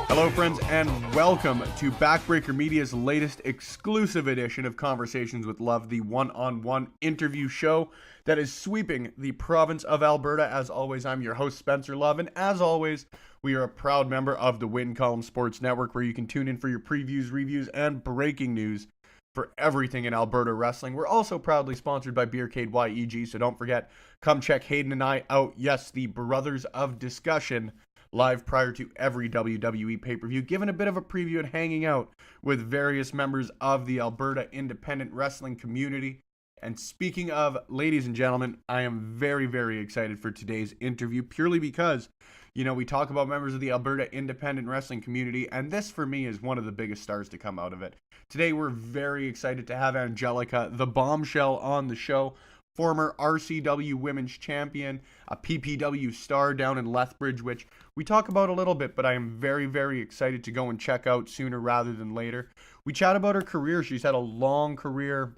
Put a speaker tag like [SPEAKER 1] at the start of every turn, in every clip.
[SPEAKER 1] Hello, friends, and welcome to Backbreaker Media's latest exclusive edition of Conversations with Love, the one-on-one interview show that is sweeping the province of Alberta. As always, I'm your host, Spencer Love, and as always, we are a proud member of the Win Column Sports Network, where you can tune in for your previews, reviews, and breaking news for everything in Alberta wrestling. We're also proudly sponsored by Beercade YEG, so don't forget, come check Hayden and I out. Yes, the Brothers of Discussion, live prior to every WWE pay-per-view, giving a bit of a preview and hanging out with various members of the Alberta independent wrestling community. And speaking of, ladies and gentlemen, I am very, very excited for today's interview, purely because, you know, we talk about members of the Alberta independent wrestling community, and this, for me, is one of the biggest stars to come out of it. Today, we're very excited to have Angelica, the Bombshell, on the show. Former RCW Women's Champion, a PPW star down in Lethbridge, which we talk about a little bit, but I am very, very excited to go and check out sooner rather than later. We chat about her career. She's had a long career,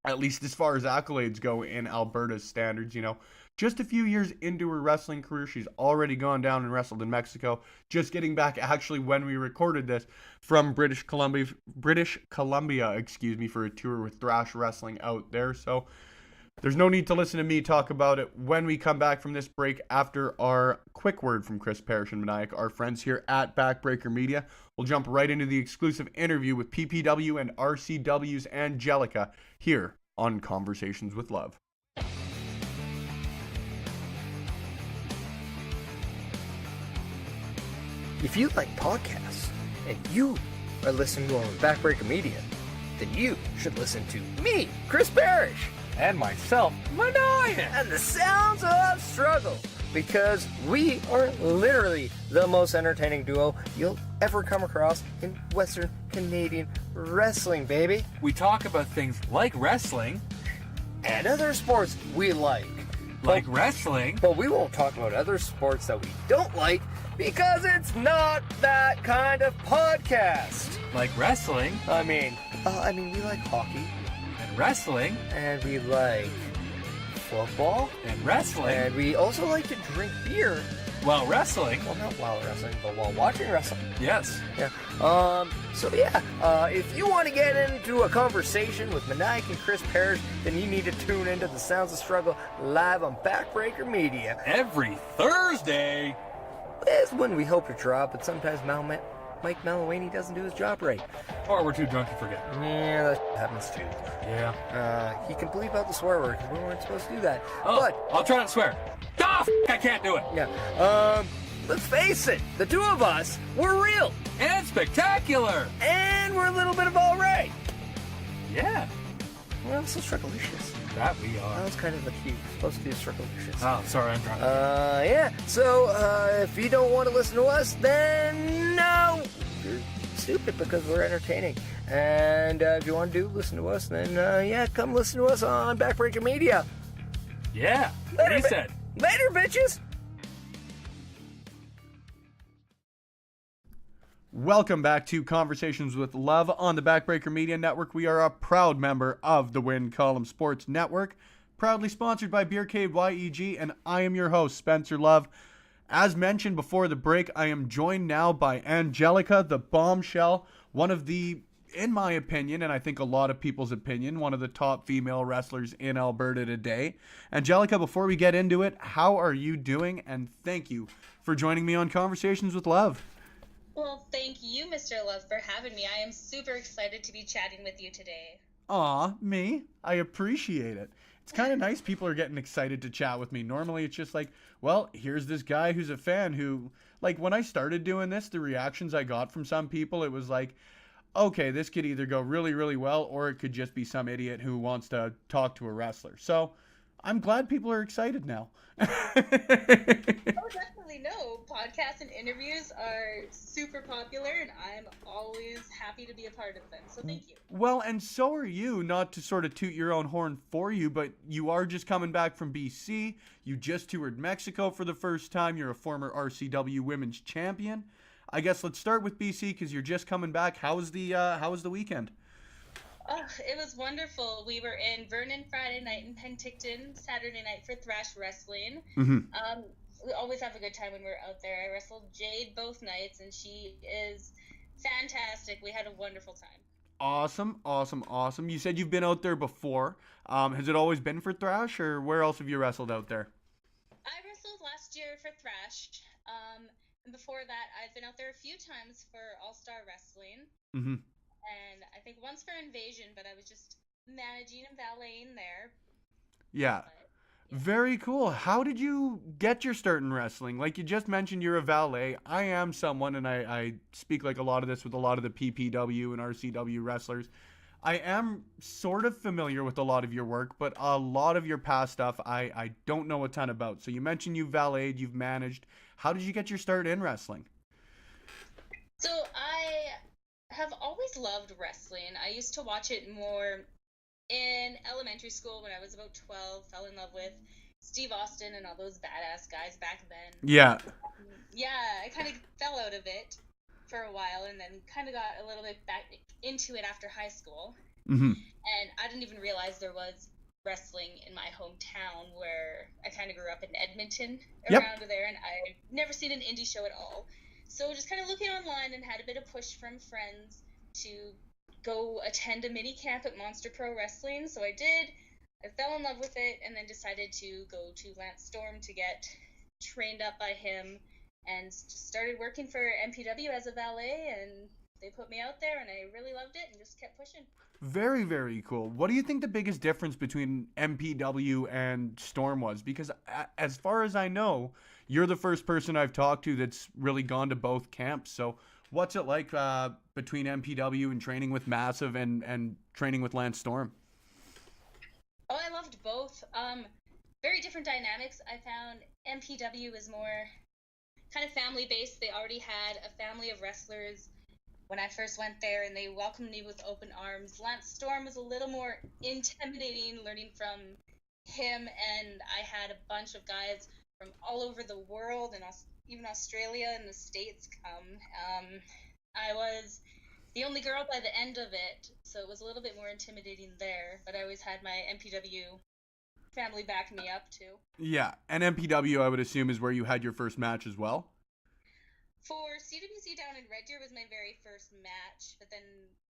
[SPEAKER 1] at least as far as accolades go in Alberta's standards. You know, just a few years into her wrestling career, she's already gone down and wrestled in Mexico. Just getting back, actually, when we recorded this, from British Columbia, for a tour with Thrash Wrestling out there. So there's no need to listen to me talk about it when we come back from this break after our quick word from Chris Parrish and Maniac, our friends here at Backbreaker Media. We'll jump right into the exclusive interview with PPW and RCW's Angelica here on Conversations with Love.
[SPEAKER 2] If you like podcasts and you are listening to Backbreaker Media, then you should listen to me, Chris Parrish,
[SPEAKER 3] and myself, Maniac,
[SPEAKER 2] and the Sounds of Struggle, because we are literally the most entertaining duo you'll ever come across in Western Canadian wrestling, baby.
[SPEAKER 3] We talk about things like wrestling
[SPEAKER 2] and other sports we like.
[SPEAKER 3] Wrestling.
[SPEAKER 2] But we won't talk about other sports that we don't like, because it's not that kind of podcast.
[SPEAKER 3] Like wrestling.
[SPEAKER 2] I mean, we like hockey.
[SPEAKER 3] And wrestling.
[SPEAKER 2] And we like football.
[SPEAKER 3] And wrestling.
[SPEAKER 2] And we also like to drink beer.
[SPEAKER 3] While wrestling.
[SPEAKER 2] Well, not while wrestling, but while watching wrestling.
[SPEAKER 3] Yes.
[SPEAKER 2] Yeah. If you want to get into a conversation with Maniac and Chris Parrish, then you need to tune into the Sounds of Struggle live on Backbreaker Media.
[SPEAKER 3] Every Thursday.
[SPEAKER 2] That's when we hope to drop, but sometimes Mike Malawany doesn't do his job right.
[SPEAKER 3] Or we're too drunk to forget.
[SPEAKER 2] Yeah, that happens too.
[SPEAKER 3] Yeah.
[SPEAKER 2] He can bleep out the swear word, because we weren't supposed to do that.
[SPEAKER 3] Oh,
[SPEAKER 2] but
[SPEAKER 3] I'll try not to swear. I can't do it.
[SPEAKER 2] Yeah. Let's face it, the two of us, we're real.
[SPEAKER 3] And spectacular.
[SPEAKER 2] And we're a little bit of all right.
[SPEAKER 3] Yeah.
[SPEAKER 2] We're also strugglicious.
[SPEAKER 3] That we are.
[SPEAKER 2] That was kind of the key. Supposed to be strugglicious.
[SPEAKER 3] Oh, sorry, I'm drunk.
[SPEAKER 2] Yeah. So, if you don't want to listen to us, then no, you're stupid, because we're entertaining. And if you want to listen to us, then come listen to us on Backbreaker Media.
[SPEAKER 3] Yeah.
[SPEAKER 2] Later,
[SPEAKER 3] he said.
[SPEAKER 2] Later, bitches.
[SPEAKER 1] Welcome back to Conversations with Love on the Backbreaker Media Network. We are a proud member of the Win Column Sports Network, proudly sponsored by Beercade YEG, and I am your host, Spencer Love. As mentioned before the break, I am joined now by Angelica, the Bombshell, one of the, in my opinion, and I think a lot of people's opinion, one of the top female wrestlers in Alberta today. Angelica, before we get into it, how are you doing? And thank you for joining me on Conversations with Love.
[SPEAKER 4] Well, thank you, Mr. Love, for having me. I am super excited to be chatting with you today.
[SPEAKER 1] Aw, me? I appreciate it. It's kind of nice people are getting excited to chat with me. Normally, it's just like, well, here's this guy who's a fan who, like, when I started doing this, the reactions I got from some people, it was like, okay, this could either go really, really well, or it could just be some idiot who wants to talk to a wrestler. So I'm glad people are excited now.
[SPEAKER 4] Oh, definitely. No, podcasts and interviews are super popular, and I'm always happy to be a part of them. So thank you.
[SPEAKER 1] Well, and so are you, not to sort of toot your own horn for you, but you are just coming back from BC. You just toured Mexico for the first time. You're a former RCW Women's Champion. I guess let's start with BC because you're just coming back. How was the weekend?
[SPEAKER 4] It was wonderful. We were in Vernon Friday night and Penticton Saturday night for Thrash Wrestling.
[SPEAKER 1] Mm-hmm.
[SPEAKER 4] we always have a good time when we're out there. I wrestled Jade both nights, and she is fantastic. We had a wonderful time.
[SPEAKER 1] Awesome, awesome, awesome. You said you've been out there before. Has it always been for Thrash, or where else have you wrestled out there?
[SPEAKER 4] I wrestled last year for Thrash, and before that, I've been out there a few times for All-Star Wrestling,
[SPEAKER 1] Mm-hmm.
[SPEAKER 4] and I think once for Invasion, but I was just managing and valeting there.
[SPEAKER 1] Yeah.
[SPEAKER 4] But,
[SPEAKER 1] Very cool. How did you get your start in wrestling? Like you just mentioned, you're a valet. I am someone, and I speak like a lot of this with a lot of the PPW and RCW wrestlers. I am sort of familiar with a lot of your work, but a lot of your past stuff I don't know a ton about. So you mentioned you've valeted, you've managed. How did you get your start in wrestling?
[SPEAKER 4] So I have always loved wrestling. I used to watch it more in elementary school when I was about 12, fell in love with Steve Austin and all those badass guys back then.
[SPEAKER 1] Yeah.
[SPEAKER 4] Yeah, I kind of fell out of it for a while and then kind of got a little bit back into it after high school.
[SPEAKER 1] Mm-hmm.
[SPEAKER 4] And I didn't even realize there was wrestling in my hometown where I kind of grew up in Edmonton around there, and I'd never seen an indie show at all. So just kind of looking online and had a bit of push from friends to go attend a mini camp at Monster Pro Wrestling. So I did. I fell in love with it and then decided to go to Lance Storm to get trained up by him and just started working for MPW as a valet, and they put me out there and I really loved it and just kept pushing.
[SPEAKER 1] Very, very cool. What do you think the biggest difference between MPW and Storm was? Because as far as I know, you're the first person I've talked to that's really gone to both camps. So what's it like between MPW and training with Massive and training with Lance Storm?
[SPEAKER 4] Oh, I loved both. Very different dynamics. I found MPW is more kind of family-based. They already had a family of wrestlers when I first went there, and they welcomed me with open arms. Lance Storm was a little more intimidating, learning from him, and I had a bunch of guys from all over the world, and even Australia and the States come. I was the only girl by the end of it, so it was a little bit more intimidating there, but I always had my MPW family back me up, too.
[SPEAKER 1] Yeah, and MPW, I would assume, is where you had your first match as well?
[SPEAKER 4] For CWC down in Red Deer was my very first match, but then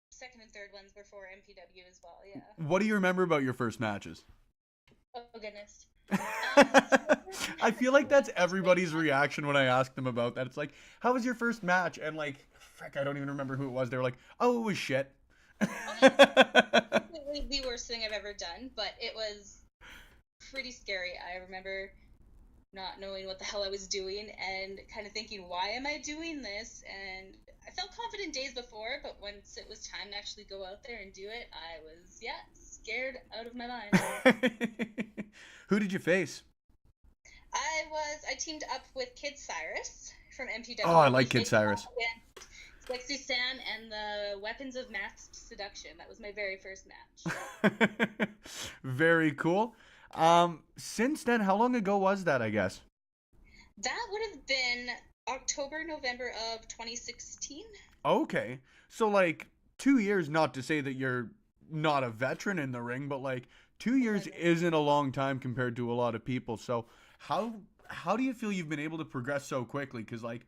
[SPEAKER 4] second and third ones were for MPW as well, yeah.
[SPEAKER 1] What do you remember about your first matches?
[SPEAKER 4] Oh, goodness.
[SPEAKER 1] I feel like that's everybody's reaction when I ask them about that. It's like, how was your first match? And like, frick, I don't even remember who it was. They were like, oh, it was shit.
[SPEAKER 4] Completely the worst thing I've ever done, but it was pretty scary. I remember not knowing what the hell I was doing and kind of thinking, why am I doing this? And I felt confident days before, but once it was time to actually go out there and do it, I was, scared out of my mind.
[SPEAKER 1] Who did you face?
[SPEAKER 4] I teamed up with Kid Cyrus from MPW.
[SPEAKER 1] Oh, I like Kid Cyrus.
[SPEAKER 4] Lexi San and the Weapons of Mass Seduction. That was my very first match.
[SPEAKER 1] Very cool. Since then, how long ago was that, I guess?
[SPEAKER 4] That would have been October, November of 2016.
[SPEAKER 1] Okay. So, like, 2 years, not to say that you're not a veteran in the ring, but, like, 2 years isn't a long time compared to a lot of people. So, how do you feel you've been able to progress so quickly? Because, like,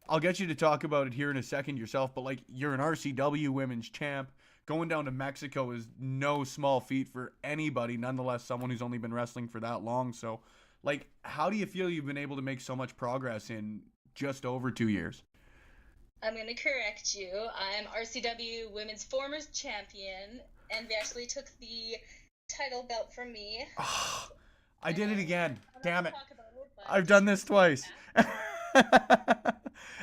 [SPEAKER 1] I'll get you to talk about it here in a second yourself, but, like, you're an RCW women's champ. Going down to Mexico is no small feat for anybody, nonetheless, someone who's only been wrestling for that long. So, like, how do you feel you've been able to make so much progress in just over 2 years?
[SPEAKER 4] I'm going to correct you. I'm RCW Women's Formers Champion, and they actually took the title belt from me.
[SPEAKER 1] Oh, I did it again. Damn it.
[SPEAKER 4] But
[SPEAKER 1] I've done this twice.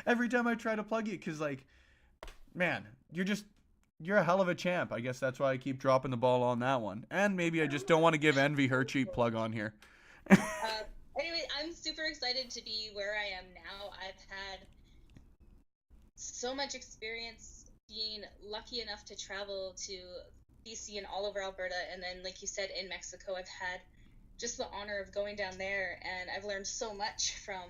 [SPEAKER 1] Every time I try to plug you, because, like, man, you're a hell of a champ. I guess that's why I keep dropping the ball on that one. And maybe I just don't want to give Envy her cheap plug on here.
[SPEAKER 4] Anyway, I'm super excited to be where I am now. I've had so much experience being lucky enough to travel to BC and all over Alberta. And then, like you said, in Mexico, I've had just the honor of going down there. And I've learned so much from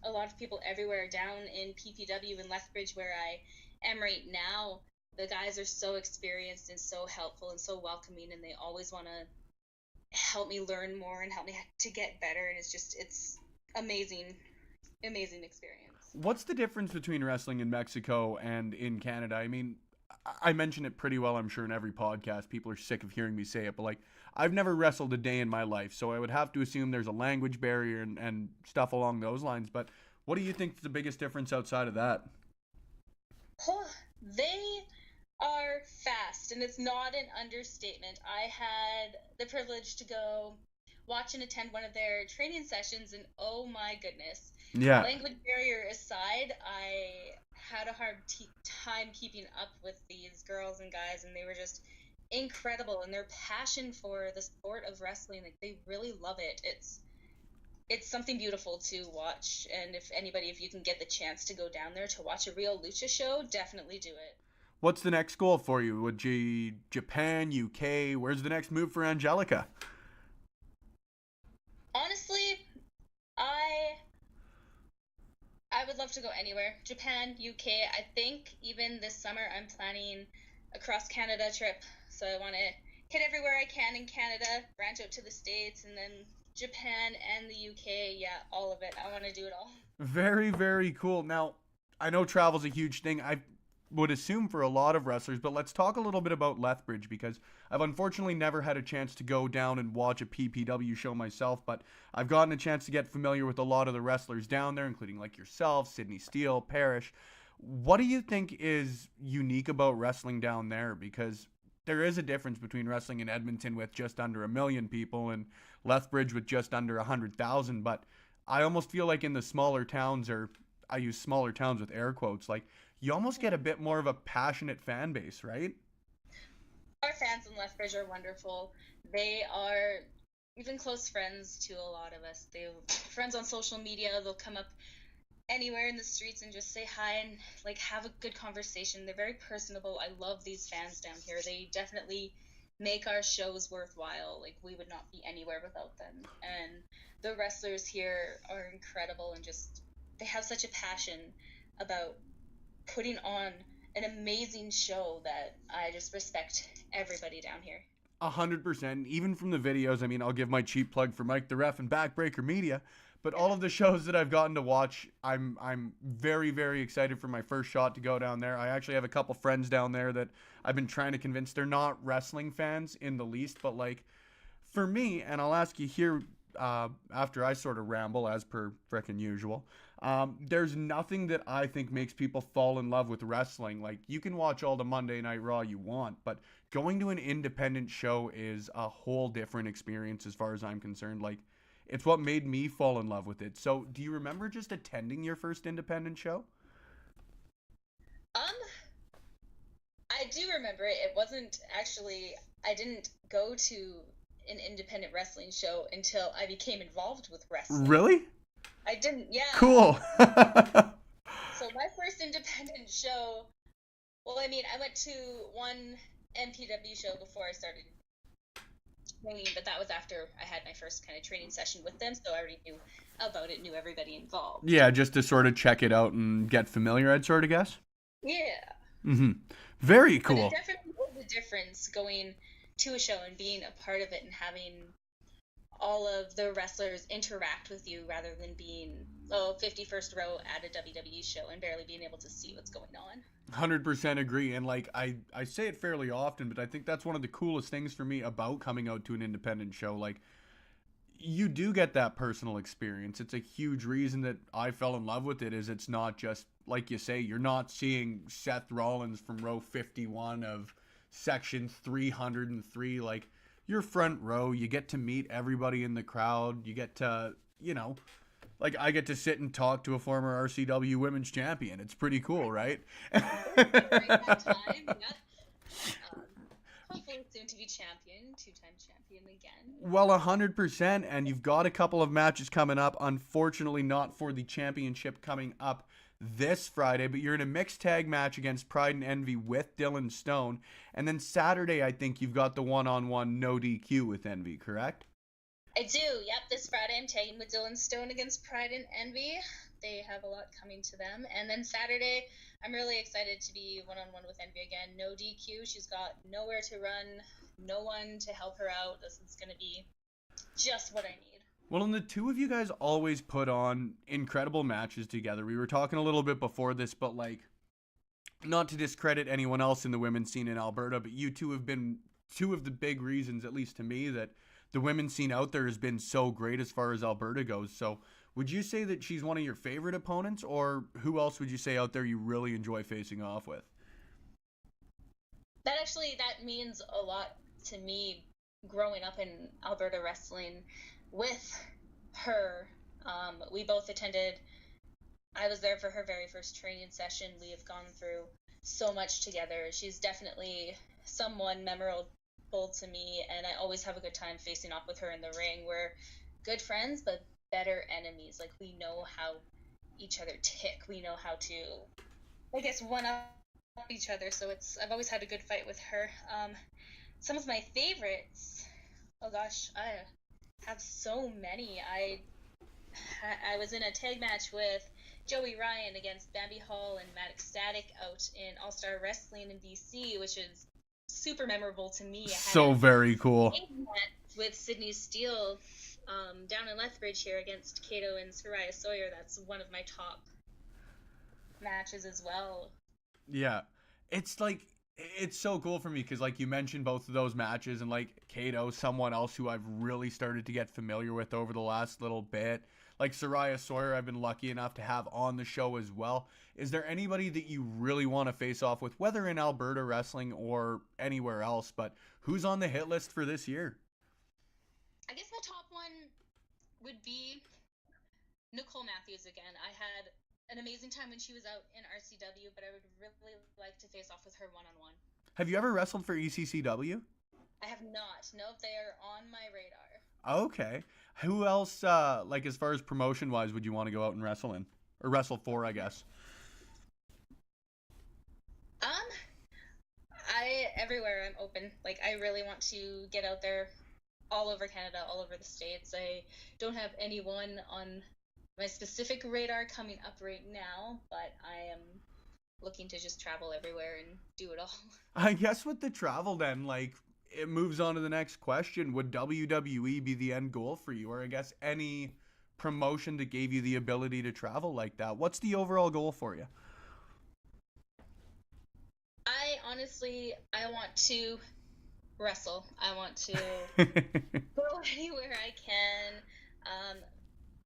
[SPEAKER 4] a lot of people everywhere down in PPW in Lethbridge, where I am right now. The guys are so experienced and so helpful and so welcoming, and they always want to help me learn more and help me to get better. And it's amazing, amazing experience.
[SPEAKER 1] What's the difference between wrestling in Mexico and in Canada? I mean, I mention it pretty well, I'm sure, in every podcast. People are sick of hearing me say it, but like, I've never wrestled a day in my life, so I would have to assume there's a language barrier and stuff along those lines. But what do you think is the biggest difference outside of that?
[SPEAKER 4] They are fast, and it's not an understatement. I had the privilege to go watch and attend one of their training sessions, and oh my goodness.
[SPEAKER 1] Yeah.
[SPEAKER 4] Language barrier aside, I had a hard time keeping up with these girls and guys, and they were just incredible, and their passion for the sport of wrestling, like, they really love it. It's something beautiful to watch, and if you can get the chance to go down there to watch a real lucha show, definitely do it.
[SPEAKER 1] What's the next goal for you? Would you Japan, UK? Where's the next move for Angelica?
[SPEAKER 4] Honestly, I would love to go anywhere. Japan, UK. I think even this summer I'm planning a cross Canada trip. So I want to hit everywhere I can in Canada, branch out to the States, and then Japan and the UK. Yeah, all of it. I want to do it all.
[SPEAKER 1] Very, very cool. Now, I know travel's a huge thing. I would assume for a lot of wrestlers, but let's talk a little bit about Lethbridge, because I've unfortunately never had a chance to go down and watch a PPW show myself, but I've gotten a chance to get familiar with a lot of the wrestlers down there, including like yourself, Sydney Steele, Parrish. What do you think is unique about wrestling down there? Because there is a difference between wrestling in Edmonton with just under 1 million people and Lethbridge with just under 100,000, but I almost feel like in the smaller towns, or I use smaller towns with air quotes, like, you almost get a bit more of a passionate fan base, right?
[SPEAKER 4] Our fans in Lethbridge are wonderful. They are even close friends to a lot of us. They're friends on social media. They'll come up anywhere in the streets and just say hi and like have a good conversation. They're very personable. I love these fans down here. They definitely make our shows worthwhile. Like, we would not be anywhere without them. And the wrestlers here are incredible, and just they have such a passion about putting on an amazing show that I just respect everybody down here.
[SPEAKER 1] 100%. Even from the videos, I mean, I'll give my cheap plug for Mike the Ref and Backbreaker Media, but all of the shows that I've gotten to watch, I'm very, very excited for my first shot to go down there. I actually have a couple friends down there that I've been trying to convince. They're not wrestling fans in the least, but like, for me, and I'll ask you here after I sort of ramble as per frickin' usual, there's nothing that I think makes people fall in love with wrestling. Like, you can watch all the Monday Night Raw you want, but going to an independent show is a whole different experience as far as I'm concerned. Like, it's what made me fall in love with it. So, do you remember just attending your first independent show?
[SPEAKER 4] I do remember it. It wasn't actually, I didn't go to an independent wrestling show until I became involved with wrestling.
[SPEAKER 1] Really?
[SPEAKER 4] I didn't, yeah.
[SPEAKER 1] Cool.
[SPEAKER 4] So my first independent show, well, I mean, I went to one MPW show before I started training, but that was after I had my first kind of training session with them, so I already knew about it, knew everybody involved.
[SPEAKER 1] Yeah, just to sort of check it out and get familiar, I'd sort of guess.
[SPEAKER 4] Yeah.
[SPEAKER 1] Mm-hmm. Very cool.
[SPEAKER 4] But it definitely was a difference going to a show and being a part of it and having all of the wrestlers interact with you rather than being 51st row at a WWE show and barely being able to see what's going on.
[SPEAKER 1] 100% agree. And like, I say it fairly often, but I think that's one of the coolest things for me about coming out to an independent show. Like, you do get that personal experience. It's a huge reason that I fell in love with it. Is it's not just, like you say, you're not seeing Seth Rollins from row 51 of section 303. Like, you're front row, you get to meet everybody in the crowd, you get to, you know, like, I get to sit and talk to a former RCW women's champion. It's pretty cool, right?
[SPEAKER 4] During that time, yeah. Hopefully soon to be champion, two-time champion again.
[SPEAKER 1] Well, 100%, and you've got a couple of matches coming up. Unfortunately, not for the championship coming up this Friday, but you're in a mixed tag match against Pride and Envy with Dylan Stone. And then Saturday, I think you've got the one-on-one no DQ with Envy, correct?
[SPEAKER 4] I do, yep. This Friday I'm tagging with Dylan Stone against Pride and Envy. They have a lot coming to them. And then Saturday, I'm really excited to be one-on-one with Envy again. No DQ. She's got nowhere to run, no one to help her out. This is going to be just what I need.
[SPEAKER 1] Well, and the two of you guys always put on incredible matches together. We were talking a little bit before this, but like, not to discredit anyone else in the women's scene in Alberta, but you two have been two of the big reasons, at least to me, that the women's scene out there has been so great as far as Alberta goes. So would you say that she's one of your favorite opponents, or who else would you say out there you really enjoy facing off with?
[SPEAKER 4] That means a lot to me growing up in Alberta wrestling with her. We both attended, I was there for her very first training session. We have gone through so much together. She's definitely someone memorable to me, and I always have a good time facing off with her in the ring. We're good friends, but better enemies. Like, we know how each other tick. We know how to, I guess, one up each other. So I've always had a good fight with her. Some of my favorites, oh gosh, I have so many. I was in a tag match with Joey Ryan against Bambi Hall and Matt Ecstatic out in All-Star Wrestling in BC, which is super memorable to me.
[SPEAKER 1] So very cool.
[SPEAKER 4] With Sydney Steele down in Lethbridge here against Kato and Soraya Sawyer. That's one of my top matches as well.
[SPEAKER 1] Yeah. It's like, it's so cool for me because, like, you mentioned both of those matches, and like Kato, someone else who I've really started to get familiar with over the last little bit. Like Soraya Sawyer, I've been lucky enough to have on the show as well. Is there anybody that you really want to face off with, whether in Alberta wrestling or anywhere else, but who's on the hit list for this year?
[SPEAKER 4] I guess my top one would be Nicole Matthews again. I had an amazing time when she was out in RCW, but I would really like to face off with her one-on-one.
[SPEAKER 1] Have you ever wrestled for ECCW?
[SPEAKER 4] I have not. No, they are on my radar.
[SPEAKER 1] Okay. Who else, like, as far as promotion-wise, would you want to go out and wrestle in? Or wrestle for, I guess?
[SPEAKER 4] Everywhere I'm open. Like, I really want to get out there all over Canada, all over the States. I don't have anyone on my specific radar coming up right now, but I am looking to just travel everywhere and do it all.
[SPEAKER 1] I guess with the travel then, like, it moves on to the next question. Would WWE be the end goal for you? Or I guess any promotion that gave you the ability to travel like that? What's the overall goal for you?
[SPEAKER 4] I want to wrestle. I want to go anywhere I can,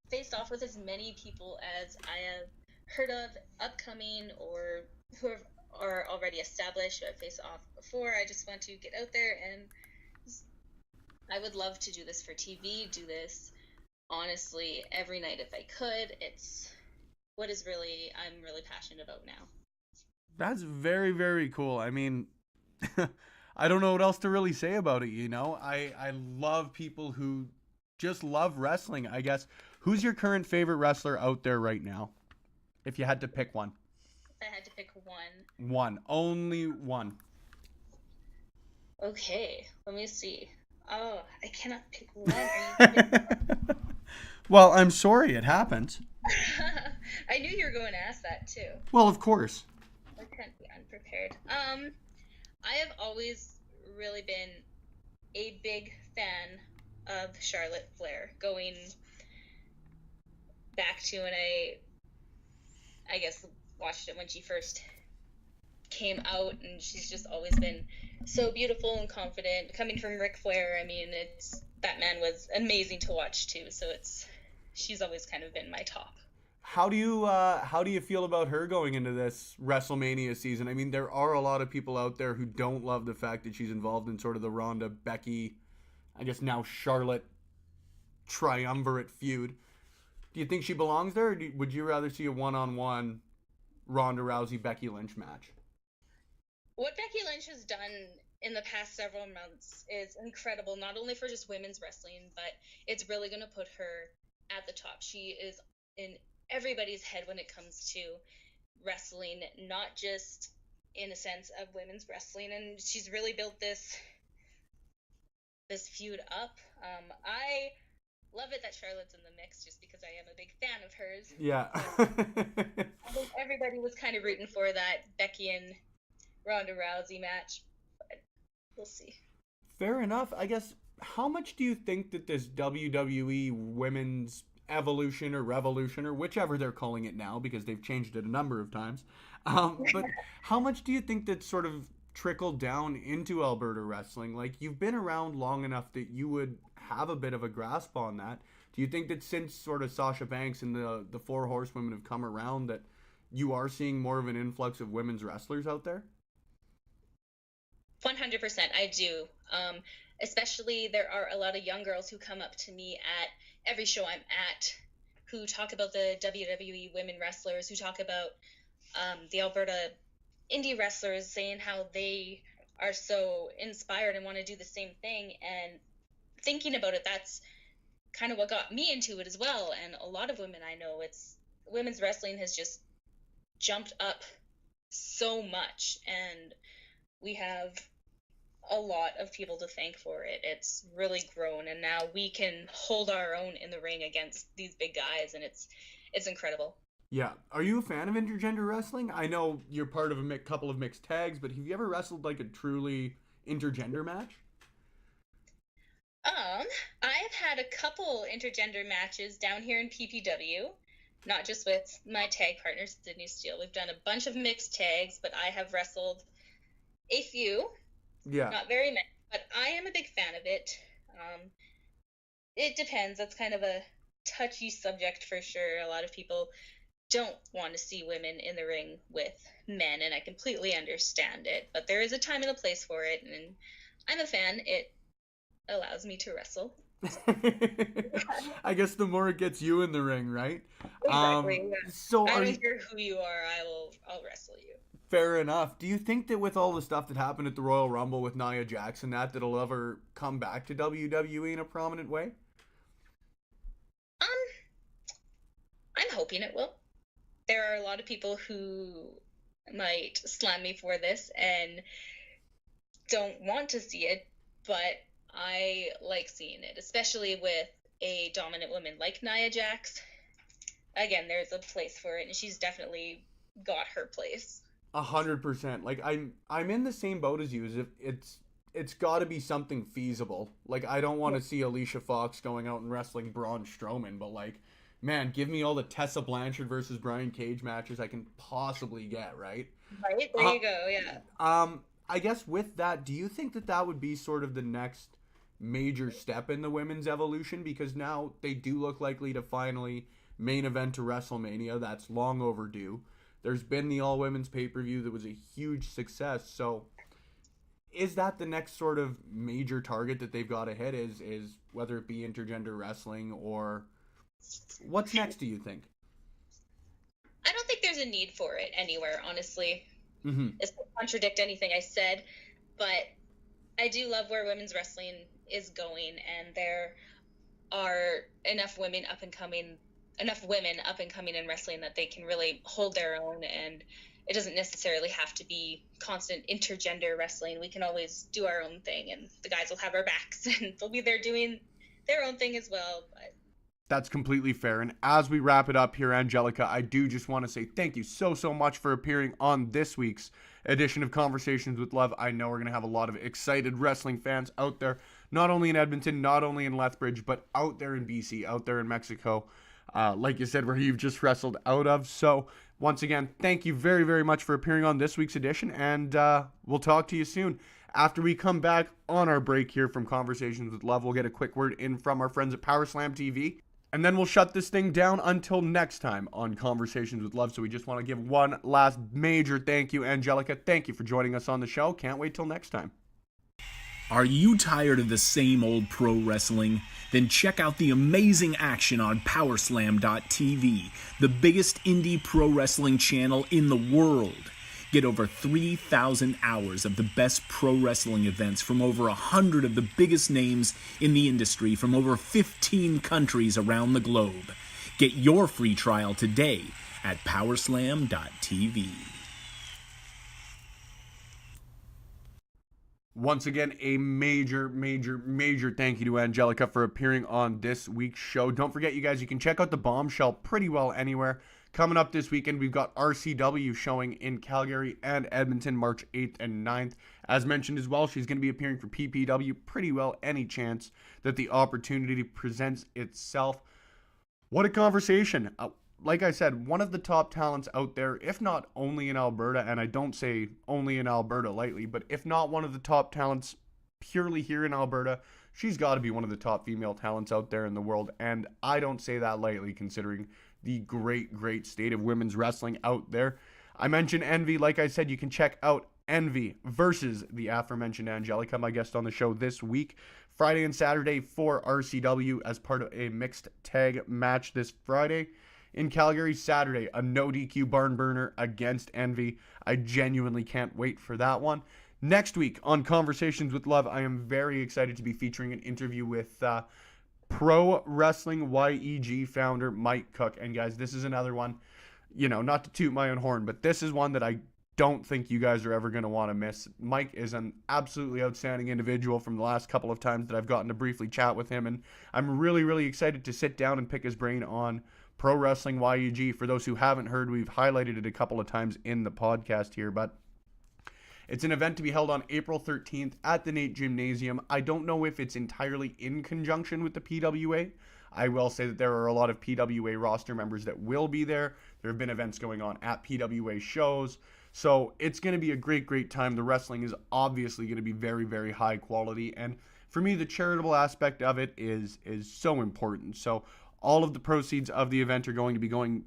[SPEAKER 4] face off with as many people as I have heard of upcoming or who are already established who I've faced off before. I just want to get out there, and I would love to do this for TV, do this honestly every night if I could. It's what I'm really passionate about now.
[SPEAKER 1] That's very, very cool. I mean, I don't know what else to really say about it, you know? I love people who just love wrestling, I guess. Who's your current favorite wrestler out there right now? If you had to pick one.
[SPEAKER 4] If I had to pick one.
[SPEAKER 1] One. Only one.
[SPEAKER 4] Okay, let me see. Oh, I cannot pick one. Are you
[SPEAKER 1] Well, I'm sorry it happened.
[SPEAKER 4] I knew you were going to ask that too.
[SPEAKER 1] Well, of course.
[SPEAKER 4] I can't be unprepared. I have always really been a big fan of Charlotte Flair, going back to when I guess watched it when she first came out, and she's just always been so beautiful and confident. Coming from Ric Flair, I mean, that man was amazing to watch too. So she's always kind of been my top.
[SPEAKER 1] How do you feel about her going into this WrestleMania season? I mean, there are a lot of people out there who don't love the fact that she's involved in sort of the Ronda, Becky, I guess now Charlotte triumvirate feud. Do you think she belongs there, or would you rather see a one-on-one Ronda Rousey Becky Lynch match?
[SPEAKER 4] What Becky Lynch has done in the past several months is incredible, not only for just women's wrestling, but it's really going to put her at the top. She is in everybody's head when it comes to wrestling, not just in a sense of women's wrestling, and she's really built this feud up. I love it that Charlotte's in the mix just because I am a big fan of hers.
[SPEAKER 1] Yeah.
[SPEAKER 4] I think everybody was kind of rooting for that Becky and Ronda Rousey match, but we'll see.
[SPEAKER 1] Fair enough. I guess how much do you think that this WWE women's evolution or revolution or whichever they're calling it now, because they've changed it a number of times, but how much do you think that sort of trickled down into Alberta wrestling? Like, you've been around long enough that you would have a bit of a grasp on that. Do you think that since sort of Sasha Banks and the Four Horsewomen have come around, that you are seeing more of an influx of women's wrestlers out there?
[SPEAKER 4] 100%, I do. Especially there are a lot of young girls who come up to me at every show I'm at, who talk about the WWE women wrestlers, who talk about the Alberta indie wrestlers, saying how they are so inspired and want to do the same thing. And thinking about it, that's kind of what got me into it as well. And a lot of women I know, it's women's wrestling has just jumped up so much, and we have a lot of people to thank for it. It's really grown, and now we can hold our own in the ring against these big guys, and it's incredible.
[SPEAKER 1] Yeah. Are you a fan of intergender wrestling? I know you're part of a couple of mixed tags, but have you ever wrestled like a truly intergender match?
[SPEAKER 4] I've had a couple intergender matches down here in PPW, not just with my tag partner, Sydney Steele. We've done a bunch of mixed tags, but I have wrestled a few.
[SPEAKER 1] Yeah.
[SPEAKER 4] Not very many, but I am a big fan of it. It depends. That's kind of a touchy subject for sure. A lot of people don't want to see women in the ring with men, and I completely understand it. But there is a time and a place for it, and I'm a fan. It allows me to wrestle.
[SPEAKER 1] I guess the more it gets you in the ring, right?
[SPEAKER 4] Exactly. Yeah.
[SPEAKER 1] So
[SPEAKER 4] I don't care who you are. I'll wrestle you.
[SPEAKER 1] Fair enough. Do you think that with all the stuff that happened at the Royal Rumble with Nia Jax and that it'll ever come back to WWE in a prominent way?
[SPEAKER 4] I'm hoping it will. There are a lot of people who might slam me for this and don't want to see it, but I like seeing it, especially with a dominant woman like Nia Jax. Again, there's a place for it, and she's definitely got her place.
[SPEAKER 1] 100%. Like, I'm in the same boat as you. As if it's got to be something feasible. Like, I don't want to see Alicia Fox going out and wrestling Braun Strowman, but like, man, give me all the Tessa Blanchard versus Brian Cage matches I can possibly get, right?
[SPEAKER 4] Right, there you go, yeah.
[SPEAKER 1] I guess with that, do you think that that would be sort of the next major step in the women's evolution? Because now they do look likely to finally main event to WrestleMania. That's long overdue. There's been the all-women's pay-per-view that was a huge success. So is that the next sort of major target that they've got to hit, is whether it be intergender wrestling, or what's next, do you think?
[SPEAKER 4] I don't think there's a need for it anywhere, honestly.
[SPEAKER 1] Mm-hmm.
[SPEAKER 4] It's to contradict anything I said, but I do love where women's wrestling is going, and there are enough women up and coming in wrestling that they can really hold their own, and it doesn't necessarily have to be constant intergender wrestling. We can always do our own thing, and the guys will have our backs, and they'll be there doing their own thing as well. But
[SPEAKER 1] that's completely fair. And as we wrap it up here, Angelica, I do just want to say thank you so much for appearing on this week's edition of Conversations with Love. I know we're going to have a lot of excited wrestling fans out there, not only in Edmonton, not only in Lethbridge, but out there in BC, out there in Mexico, like you said, where you've just wrestled out of. So once again, thank you very, very much for appearing on this week's edition, and we'll talk to you soon. After we come back on our break here from Conversations with Love, we'll get a quick word in from our friends at PowerSlam TV, and then we'll shut this thing down until next time on Conversations with Love. So we just want to give one last major thank you, Angelica. Thank you for joining us on the show. Can't wait till next time.
[SPEAKER 5] Are you tired of the same old pro wrestling? Then check out the amazing action on Powerslam.tv, the biggest indie pro wrestling channel in the world. Get over 3,000 hours of the best pro wrestling events from over 100 of the biggest names in the industry from over 15 countries around the globe. Get your free trial today at Powerslam.tv.
[SPEAKER 1] Once again, a major thank you to Angelica for appearing on this week's show. Don't forget, you guys, you can check out the Bombshell pretty well anywhere. Coming up this weekend, we've got RCW showing in Calgary and Edmonton, March 8th and 9th, As mentioned as well, she's going to be appearing for PPW pretty well any chance that the opportunity presents itself. What a conversation. Like I said, one of the top talents out there, if not only in Alberta, and I don't say only in Alberta lightly, but if not one of the top talents purely here in Alberta, she's got to be one of the top female talents out there in the world, and I don't say that lightly considering the great state of women's wrestling out there. I mentioned Envy. Like I said, you can check out Envy versus the aforementioned Angelica, my guest on the show this week, Friday and Saturday for RCW as part of a mixed tag match this Friday. In Calgary, Saturday, a no DQ barn burner against Envy. I genuinely can't wait for that one. Next week on Conversations with Love, I am very excited to be featuring an interview with Pro Wrestling YEG founder Mike Cook. And guys, this is another one, not to toot my own horn, but this is one that I don't think you guys are ever going to want to miss. Mike is an absolutely outstanding individual from the last couple of times that I've gotten to briefly chat with him, and I'm really excited to sit down and pick his brain on Pro Wrestling YEG. For those who haven't heard, we've highlighted it a couple of times in the podcast here, but it's an event to be held on April 13th at the Nate Gymnasium. I don't know if it's entirely in conjunction with the PWA. I will say that there are a lot of PWA roster members that will be there. There have been events going on at PWA shows. So it's going to be a great time. The wrestling is obviously going to be very high quality. And for me, the charitable aspect of it is so important. So all of the proceeds of the event are going to be going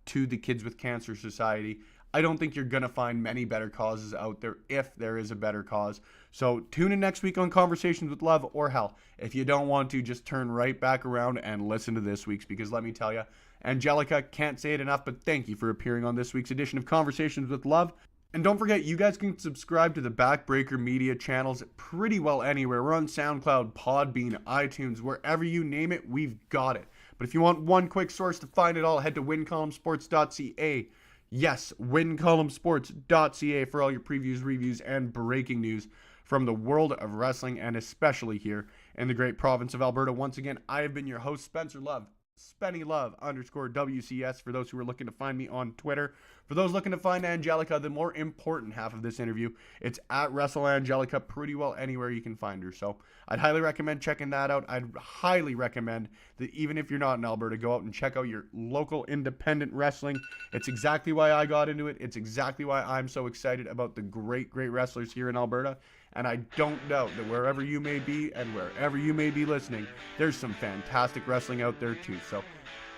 [SPEAKER 1] to the Kids with Cancer Society. I don't think you're going to find many better causes out there if there is a better cause. So tune in next week on Conversations with Love, or hell, if you don't want to, just turn right back around and listen to this week's, because let me tell you, Angelica, can't say it enough, but thank you for appearing on this week's edition of Conversations with Love. And don't forget, you guys can subscribe to the Backbreaker Media channels pretty well anywhere. We're on SoundCloud, Podbean, iTunes, wherever you name it, we've got it. But if you want one quick source to find it all, head to wincolumnsports.ca. Yes, wincolumnsports.ca for all your previews, reviews, and breaking news from the world of wrestling, and especially here in the great province of Alberta. Once again, I have been your host, Spencer Love. SpennyLove_WCS for those who are looking to find me on Twitter. For those looking to find Angelica, the more important half of this interview, it's at WrestleAngelica pretty well anywhere you can find her. So I'd highly recommend checking that out. I'd highly recommend that even if you're not in Alberta, go out and check out your local independent wrestling. It's exactly why I got into it. It's exactly why I'm so excited about the great wrestlers here in Alberta. And I don't doubt that wherever you may be and wherever you may be listening, there's some fantastic wrestling out there too. So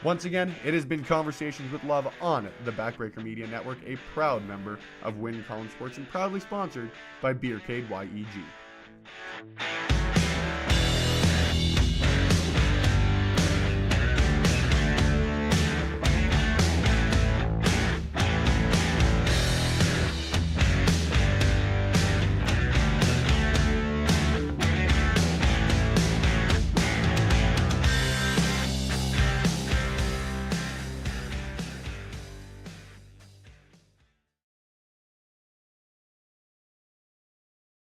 [SPEAKER 1] once again, it has been Conversations with Love on the Backbreaker Media Network, a proud member of Win Column Sports and proudly sponsored by Beercade YEG.